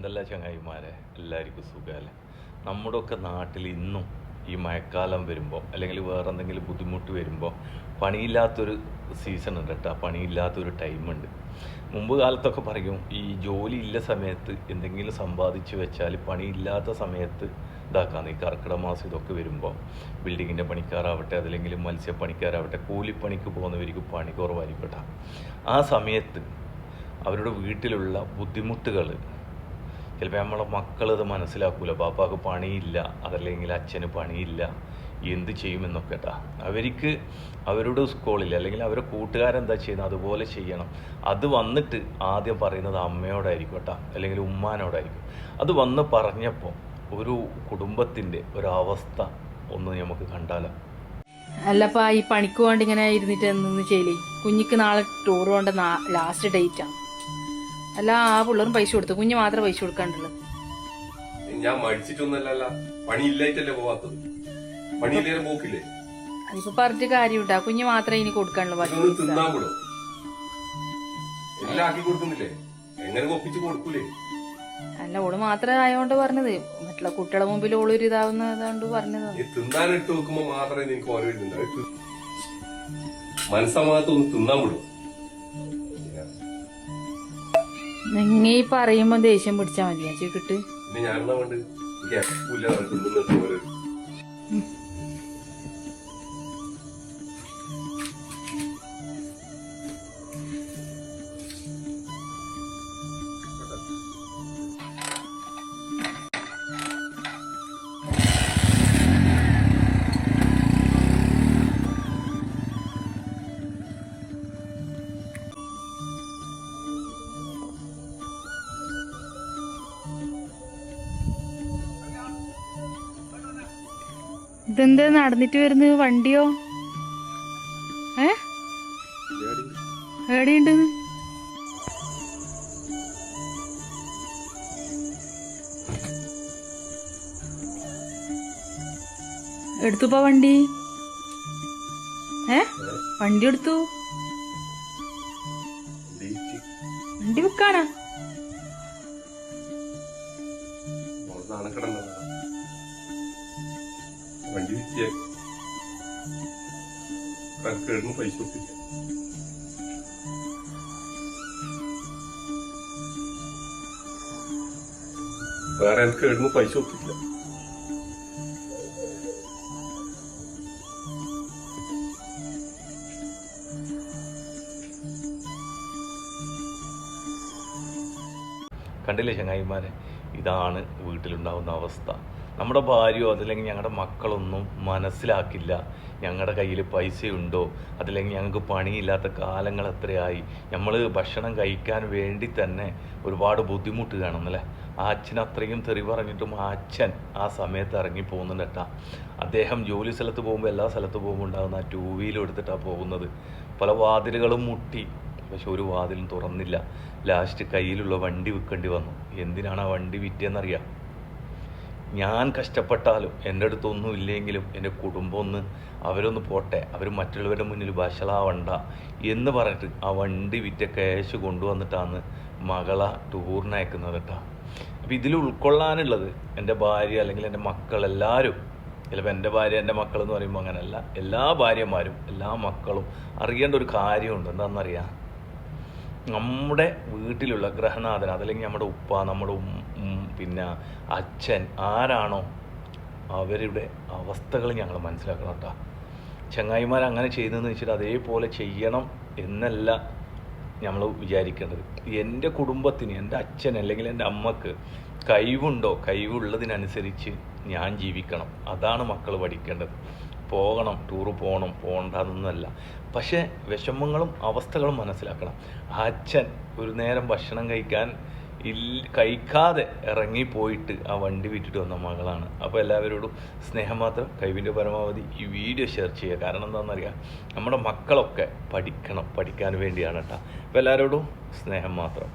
എന്തല്ല ചങ്ങായിമാരെ, എല്ലാവർക്കും സുഖമല്ലേ? നമ്മുടെയൊക്കെ നാട്ടിൽ ഇന്നും ഈ മഴക്കാലം വരുമ്പോൾ അല്ലെങ്കിൽ വേറെ എന്തെങ്കിലും ബുദ്ധിമുട്ട് വരുമ്പോൾ പണിയില്ലാത്തൊരു സീസൺ ഉണ്ട് കേട്ടോ, പണിയില്ലാത്തൊരു ടൈമുണ്ട്. മുമ്പ് കാലത്തൊക്കെ പറയും ഈ ജോലി ഇല്ല സമയത്ത് എന്തെങ്കിലും സമ്പാദിച്ച് വെച്ചാൽ പണിയില്ലാത്ത സമയത്ത് ഇതാക്കാന്ന്. ഈ കർക്കിടക മാസം ഇതൊക്കെ വരുമ്പോൾ ബിൽഡിങ്ങിൻ്റെ പണിക്കാരാവട്ടെ അതല്ലെങ്കിൽ മത്സ്യപ്പണിക്കാരാവട്ടെ കൂലിപ്പണിക്ക് പോകുന്നവർക്ക് പണി കുറവായിരിക്കും കേട്ടോ. ആ സമയത്ത് അവരുടെ വീട്ടിലുള്ള ബുദ്ധിമുട്ടുകൾ ചിലപ്പോൾ നമ്മളെ മക്കളത് മനസ്സിലാക്കൂല. പാപ്പാക്ക് പണിയില്ല അതല്ലെങ്കിൽ അച്ഛന് പണിയില്ല, എന്ത് ചെയ്യുമെന്നൊക്കെ കേട്ടാ. അവർക്ക് അവരുടെ സ്കൂളിൽ അല്ലെങ്കിൽ അവരുടെ കൂട്ടുകാരെന്താ ചെയ്യുന്നത് അതുപോലെ ചെയ്യണം. അത് വന്നിട്ട് ആദ്യം പറയുന്നത് അമ്മയോടായിരിക്കും കേട്ടോ, അല്ലെങ്കിൽ ഉമ്മാനോടായിരിക്കും. അത് വന്ന് പറഞ്ഞപ്പോൾ ഒരു കുടുംബത്തിൻ്റെ ഒരവസ്ഥ ഒന്ന് നമുക്ക് കണ്ടാലോ. അല്ലപ്പാ ഈ പണിക്ക് വേണ്ടി ഇങ്ങനെ ഇരുന്നിട്ട് എന്തെന്ന് ചെയ്യലേ? കുഞ്ഞിക്ക് നാളെ ടൂർ പോകേണ്ട ലാസ്റ്റ് ഡേറ്റ് ആണ്. അല്ല ആ പിള്ളേരും പൈസ കൊടുത്തു, കുഞ്ഞ് മാത്രമേ പൈസ കൊടുക്കാണ്ടുള്ളൂ. ഞാൻ മടിച്ചിട്ടൊന്നല്ല, പണിയില്ലായിട്ടല്ലേ പോവാത്തത്. പണിയില്ലേ പോക്കില്ലേ? അതിപ്പോ പറഞ്ഞിട്ട് കാര്യമുണ്ടാ? കുഞ്ഞ് മാത്രമേ ഇനി കൊടുക്കാനുള്ളൂ. തിന്നാൻ കൂടോ? എല്ലാം ആക്കി കൊടുക്കുന്നില്ലേ? എങ്ങനെ ഒപ്പിച്ച് കൊടുക്കൂലേ? അല്ല, ഓള് മാത്രമേ ആയോണ്ട് പറഞ്ഞത്, മറ്റുള്ള കുട്ടികളെ മുമ്പിൽ ഓളൊരു ഇതാവുന്നതുകൊണ്ട് പറഞ്ഞത്. തിന്നാനിട്ട് വെക്കുമ്പോ മാത്രമേ നിനക്ക് ഓരോ ഇതുണ്ട്. മനസ്സമാകത്ത് ഒന്ന് തിന്നാൻ വിടും. നിങ്ങൾ ഈ പറയുമ്പോ ദേഷ്യം പിടിച്ചാ മതിയാ ചേക്കിട്ട്. പിന്നെ ഞാനെന്താ വേണ്ട തിന്നുന്നിട്ട് ഓരോ ഇതെന്താ നടന്നിട്ട് വരുന്നത്? വണ്ടിയോ? എവിടെയുണ്ട്? എടുത്തുപ്പോ വണ്ടി? വണ്ടി എടുത്തു? വണ്ടി വെക്കാനാ? വണ്ടി വിറ്റിയ പൈസ ഒപ്പില്ല. വേറെ എനിക്ക് കേടുമ്പോ പൈസ ഒപ്പില്ല. കണ്ടില്ലേ ചങ്ങായിമാരെ, ഇതാണ് വീട്ടിലുണ്ടാകുന്ന അവസ്ഥ. നമ്മുടെ ഭാര്യയോ അതല്ലെങ്കിൽ ഞങ്ങളുടെ മക്കളൊന്നും മനസ്സിലാക്കില്ല ഞങ്ങളുടെ കയ്യിൽ പൈസയുണ്ടോ, അതല്ലെങ്കിൽ ഞങ്ങൾക്ക് പണിയില്ലാത്ത കാലങ്ങൾ എത്രയായി, നമ്മൾ ഭക്ഷണം കഴിക്കാൻ വേണ്ടി തന്നെ ഒരുപാട് ബുദ്ധിമുട്ട് കാണുന്നല്ലേ. ആ അച്ഛൻ അത്രയും തെറി പറഞ്ഞിട്ടും ആ അച്ഛൻ ആ സമയത്ത് ഇറങ്ങി പോകുന്നുണ്ട് കേട്ടാ. അദ്ദേഹം ജോലി സ്ഥലത്ത് പോകുമ്പോൾ എല്ലാ സ്ഥലത്ത് പോകുമ്പോൾ ഉണ്ടാകുന്ന ആ 2 വീലർ എടുത്തിട്ടാണ് പോകുന്നത്. പല വാതിലുകളും മുട്ടി, പക്ഷെ ഒരു വാതിലും തുറന്നില്ല. ലാസ്റ്റ് കയ്യിലുള്ള വണ്ടി വിൽക്കേണ്ടി വന്നു. എന്തിനാണ് ആ വണ്ടി വിറ്റതെന്നറിയാം? ഞാൻ കഷ്ടപ്പെട്ടാലും എൻ്റെ അടുത്തൊന്നും ഇല്ലെങ്കിലും എൻ്റെ കുടുംബം ഒന്ന് അവരൊന്ന് പോട്ടെ, അവർ മറ്റുള്ളവരുടെ മുന്നിൽ വഷളാവണ്ട എന്ന് പറഞ്ഞിട്ട് ആ വണ്ടി വിറ്റ ക്യാഷ് കൊണ്ടുവന്നിട്ടാണ് മകളെ ടൂറിന് അയക്കുന്നത് കേട്ടോ. അപ്പം ഇതിൽ ഉൾക്കൊള്ളാനുള്ളത് എൻ്റെ ഭാര്യ അല്ലെങ്കിൽ എൻ്റെ മക്കളെല്ലാവരും, ചിലപ്പോൾ എൻ്റെ ഭാര്യ എൻ്റെ മക്കളെന്ന് പറയുമ്പോൾ അങ്ങനെയല്ല, എല്ലാ ഭാര്യമാരും എല്ലാ മക്കളും അറിയേണ്ട ഒരു കാര്യമുണ്ട്. എന്താണെന്നറിയാം? നമ്മുടെ വീട്ടിലുള്ള ഗ്രഹനാഥൻ അതല്ലെങ്കിൽ നമ്മുടെ ഉപ്പ, നമ്മുടെ പിന്നെ അച്ഛൻ ആരാണോ അവരുടെ അവസ്ഥകൾ ഞങ്ങൾ മനസ്സിലാക്കണം കേട്ടോ. ചങ്ങായിമാർ അങ്ങനെ ചെയ്തതെന്ന് വെച്ചിട്ട് അതേപോലെ ചെയ്യണം എന്നല്ല നമ്മൾ വിചാരിക്കേണ്ടത്. എൻ്റെ കുടുംബത്തിന്, എൻ്റെ അച്ഛൻ അല്ലെങ്കിൽ എൻ്റെ അമ്മക്ക് കഴിവുണ്ടോ, കഴിവുള്ളതിനനുസരിച്ച് ഞാൻ ജീവിക്കണം. അതാണ് മക്കൾ പഠിക്കേണ്ടത്. പോകണം, ടൂറ് പോകണം പോകണ്ടെന്നല്ല, പക്ഷേ വിഷമങ്ങളും അവസ്ഥകളും മനസ്സിലാക്കണം. ആ അച്ഛൻ ഒരു നേരം ഭക്ഷണം കഴിക്കാതെ ഇറങ്ങിപ്പോയിട്ട് ആ വണ്ടി വിറ്റിട്ട് വന്ന മകളാണ്. അപ്പോൾ എല്ലാവരോടും സ്നേഹം മാത്രം, കഴിവിൻ്റെ പരമാവധി ഈ വീഡിയോ ഷെയർ ചെയ്യുക. കാരണം എന്താണെന്നറിയാം, നമ്മുടെ മക്കളൊക്കെ പഠിക്കണം, പഠിക്കാൻ വേണ്ടിയാണ് കേട്ടോ. അപ്പോൾ എല്ലാവരോടും സ്നേഹം മാത്രം.